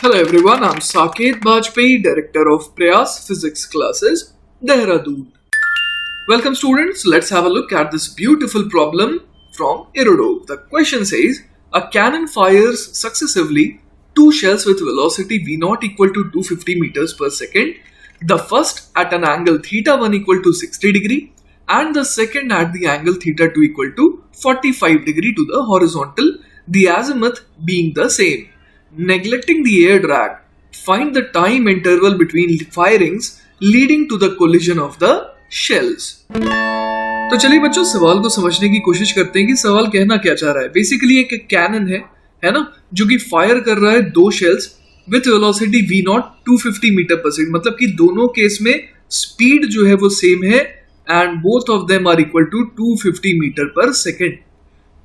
Hello everyone, I'm Saket Bajpayee, Director of Prayas Physics Classes, Dehradun. Welcome students, let's have a look at this beautiful problem from Aerodome. The question says, a cannon fires successively two shells with velocity v0 equal to 250 meters per second. The first at an angle theta 1 equal to 60 degree and the second at the angle theta 2 equal to 45 degree to the horizontal, the azimuth being the same. Neglecting the air drag, find the time interval between firings leading to the collision of the shells. तो चलिए बच्चों सवाल को समझने की कोशिश करते हैं कि सवाल कहना क्या चाह रहा है। बेसिकली एक कैनन है ना, जो कि फायर कर रहा है दो shells with velocity v0 250 metre per second, मतलब कि दोनों केस में स्पीड जो है वो सेम है and both of them are equal to 250 metre per second.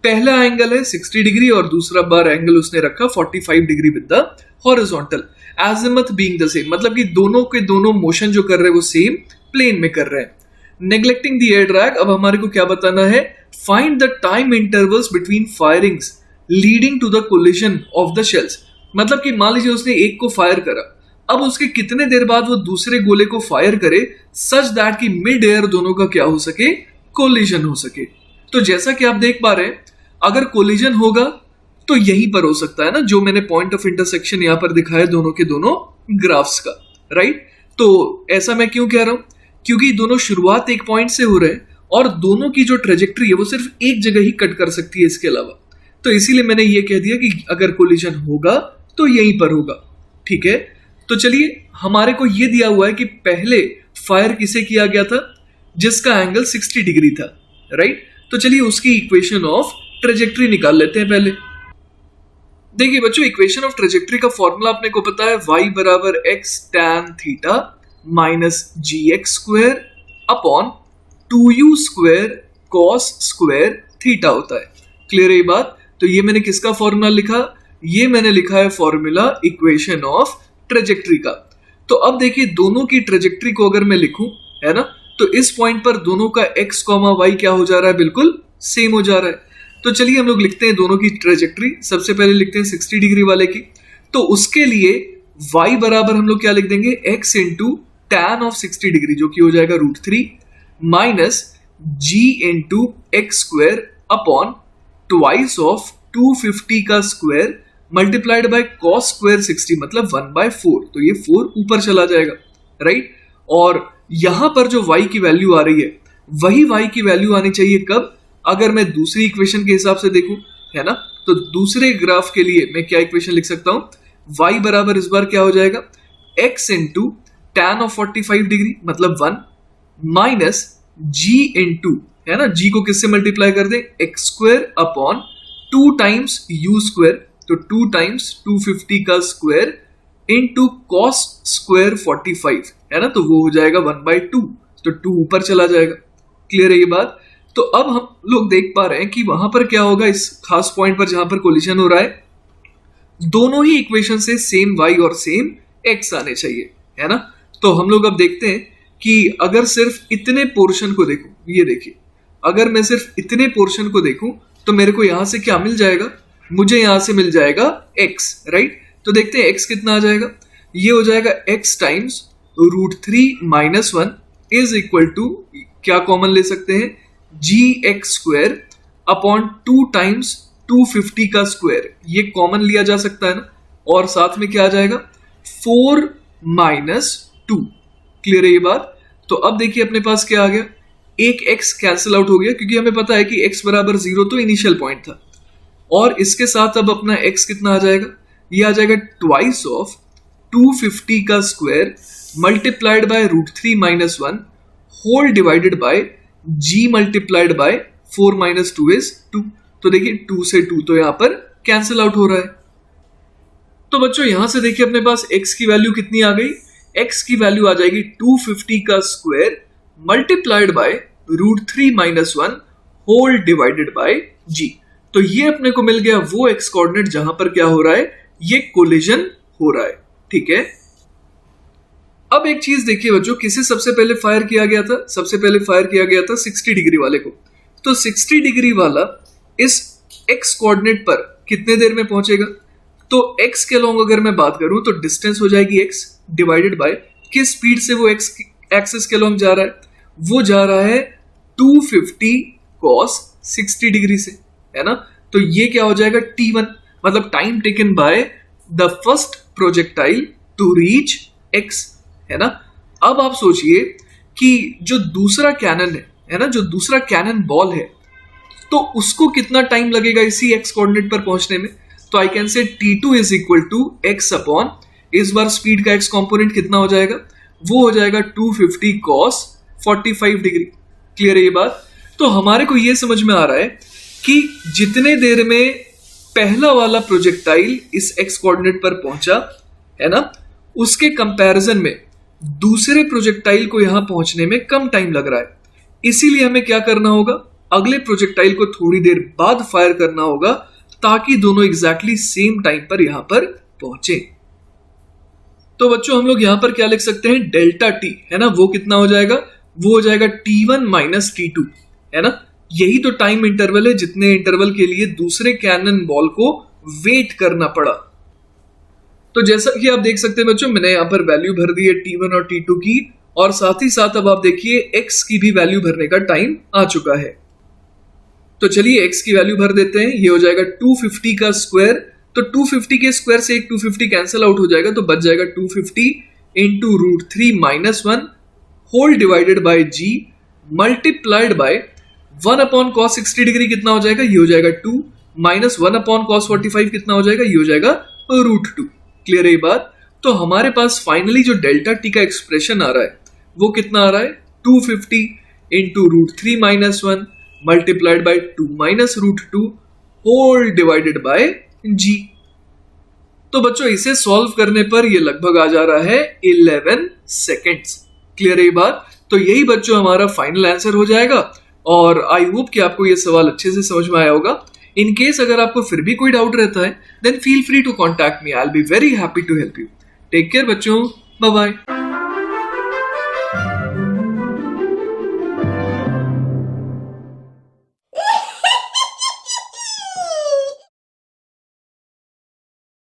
पहला एंगल है 60 डिग्री और दूसरा बार एंगल उसने रखा 45 degree with the horizontal, azimuth being the same, मतलब कि दोनों के दोनों मोशन जो कर रहे हैं वो सेम प्लेन में कर रहे हैं। नेग्लेक्टिंग द एयर ड्रैग, अब हमारे को क्या बताना है, find the time intervals between firings leading to the collision of the shells, मतलब कि मान लीजिए उसने एक को फायर करा, अब उसके कितने देर बाद वो दूसरे गोले को फायर करे सच दैट कि मिड एयर दोनों का क्या हो सके, कोलिजन हो सके। तो जैसा कि आप देख पा रहे हैं, अगर कोलिजन होगा तो यहीं पर हो सकता है ना, जो मैंने पॉइंट ऑफ इंटरसेक्शन यहां पर दिखाया दोनों के दोनों ग्राफ्स का, राइट। तो ऐसा मैं क्यों कह रहा हूं, क्योंकि दोनों शुरुआत एक पॉइंट से हो रहे हैं और दोनों की जो ट्रेजेक्ट्री है वो सिर्फ एक जगह ही कट कर सकती है इसके अलावा, तो इसीलिए मैंने ये कह दिया कि अगर कोलिजन होगा तो यहीं पर होगा, ठीक है। तो चलिए हमारे को ये दिया हुआ है कि पहले फायर किसे किया गया था, जिसका एंगल 60 डिग्री था, राइट। तो चलिए उसकी इक्वेशन ऑफ ट्रेजेक्ट्री निकाल लेते हैं पहले। देखिए बच्चों, इक्वेशन ऑफ ट्रेजेक्ट्री का फॉर्मूला अपने को पता है, y बराबर x tan theta minus gx square upon 2u square cos square theta होता है। क्लियर है ये बात। तो ये मैंने किसका फॉर्मूला लिखा, ये मैंने लिखा है फॉर्मूला इक्वेशन ऑफ ट्रेजेक्ट्री का। तो अब देखिए दोनों की ट्रेजेक्ट्री को अगर मैं लिखूं, है ना, तो इस पॉइंट पर दोनों का x, y क्या हो जा रहा है, बिल्कुल सेम हो जा रहा है। तो चलिए हम लोग लिखते हैं दोनों की ट्रेजेक्ट्री। सबसे पहले लिखते हैं 60 डिग्री वाले की, तो उसके लिए y बराबर हम लोग क्या लिख देंगे, x into tan of 60 degree जो कि हो जाएगा √3 minus g into x square upon twice of 250 का square multiplied bye cos square 60 मतलब 1/4, तो ये 4 ऊपर चला जाएगा, राइट। और यहां पर जो y की वैल्यू आ रही है वही y की वैल्यू आनी चाहिए कब, अगर मैं दूसरी इक्वेशन के हिसाब से देखूं, है ना, तो दूसरे ग्राफ के लिए मैं क्या इक्वेशन लिख सकता हूं, y बराबर इस बार क्या हो जाएगा, x into tan of 45 degree मतलब 1 माइनस g इंटू, है ना, g को किससे मल्टीप्लाई कर दे, x square upon 2 times u square, तो 2 टाइम्स 250 का स्क्वायर इंटू cos स्क्वायर 45, है ना, तो वो हो जाएगा 1/2, तो 2 ऊपर चला जाएगा। क्लियर है ये बात। तो अब हम लोग देख पा रहे हैं कि वहां पर क्या होगा, इस खास पॉइंट पर जहां पर कोलिजन हो रहा है, दोनों ही इक्वेशन से सेम y और सेम x आने चाहिए, है ना। तो हम लोग अब देखते हैं कि अगर सिर्फ इतने पोर्शन को देखूं, ये देखिए, अगर मैं सिर्फ इतने पोर्शन को देखूं तो मेरे को यहां से क्या मिल जाएगा, मुझे यहां से मिल जाएगा x, राइट। तो देखते हैं x कितना आ जाएगा, ये हो जाएगा x times √3 minus 1 is equal to, क्या कॉमन ले सकते हैं, gx स्क्वायर अपॉन 2 टाइम्स 250 का स्क्वायर, ये कॉमन लिया जा सकता है ना, और साथ में क्या आ जाएगा 4 माइनस 2। क्लियर है ये बात। तो अब देखिए अपने पास क्या आ गया, एक x कैंसिल आउट हो गया क्योंकि हमें पता है कि x बराबर 0 तो इनिशियल पॉइंट था, और इसके साथ अब अपना x कितना आ जाएगा, ये आ जाएगा ट्वाइस ऑफ 250 का square multiplied by √3 minus 1 whole divided by g multiplied by 4 minus 2 is 2। तो देखिए 2 से 2 तो यहां पर कैंसिल आउट हो रहा है। तो बच्चों यहां से देखिए अपने पास x की वैल्यू कितनी आ गई, x की वैल्यू आ जाएगी 250 का square multiplied by √3 minus 1 whole divided by g। तो ये अपने को मिल गया वो x कोऑर्डिनेट जहां पर क्या हो रहा है, ये कोलिजन हो रहा है, ठीक है। अब एक चीज देखिए बच्चों, किसे सबसे पहले फायर किया गया था, सबसे पहले फायर किया गया था 60 डिग्री वाले को। तो 60 डिग्री वाला इस x कोऑर्डिनेट पर कितने देर में पहुंचेगा, तो x के लॉन्ग अगर मैं बात करूं तो डिस्टेंस हो जाएगी x डिवाइडेड बाय किस स्पीड से वो x एक्सिस के लॉन्ग जा रहा है, वो जा रहा है 250 cos 60 डिग्री से, है ना। तो ये क्या हो जाएगा t1, मतलब time taken by the first projectile to reach x, है ना। अब आप सोचिए कि जो दूसरा कैनन है ना, जो दूसरा कैनन बॉल है, तो उसको कितना टाइम लगेगा इसी x कोऑर्डिनेट पर पहुंचने में। तो आई can say t2 is equal to x upon, इस बार स्पीड का x कंपोनेंट कितना हो जाएगा, वो हो जाएगा 250 cos 45 डिग्री। क्लियर है ये बात। तो हमारे को ये समझ में आ रहा है कि जितने देर में पहला वाला प्रोजेक्टाइल इस x कोऑर्डिनेट पर पहुंचा, है ना, उसके कंपैरिजन में दूसरे प्रोजेक्टाइल को यहां पहुंचने में कम टाइम लग रहा है। इसीलिए हमें क्या करना होगा, अगले प्रोजेक्टाइल को थोड़ी देर बाद फायर करना होगा ताकि दोनों एग्जैक्टली सेम टाइम पर यहां पर पहुंचे। तो बच्चों हम लोग यहां पर क्या लिख सकते हैं, डेल्टा टी, है ना, वो कितना हो जाएगा, वो हो जाएगा t1 माइनस t2, है ना। यही तो टाइम इंटरवल है जितने इंटरवल के लिए दूसरे कैनन बॉल को वेट करना पड़ा। तो जैसा कि आप देख सकते हैं बच्चों, मैंने यहां पर वैल्यू भर दी है t1 और t2 की, और साथ ही साथ अब आप देखिए x की भी वैल्यू भरने का टाइम आ चुका है। तो चलिए x की वैल्यू भर देते हैं। ये हो जाएगा 250 का स्क्वायर, तो 250 के स्क्वायर से एक 250 कैंसिल आउट हो जाएगा, तो बच जाएगा 250 into root 3 minus 1 whole divided by g multiplied by 1 upon cos 60 degree कितना हो जाएगा, ये हो जाएगा 2 माइनस 1 अपॉन cos 45 कितना हो जाएगा, ये हो जाएगा रूट 2। क्लियर है ये बात। तो हमारे पास फाइनली जो डेल्टा टी का एक्सप्रेशन आ रहा है वो कितना आ रहा है, 250 into root 3 minus 1 multiplied by 2 minus root 2 whole divided by g। तो बच्चों इसे सॉल्व करने पर ये लगभग आ जा रहा है 11 सेकेंड्स। क्लियर है ये बात। तो यही बच्चों हमारा फाइनल आंसर हो जाएगा, और आई होप कि आपको ये सवाल अच्छे से समझ में आया होगा। इन केस अगर आपको फिर भी कोई डाउट रहता है, then feel free to contact me, I will be very happy to help you. Take care बच्चों, बाय बाय।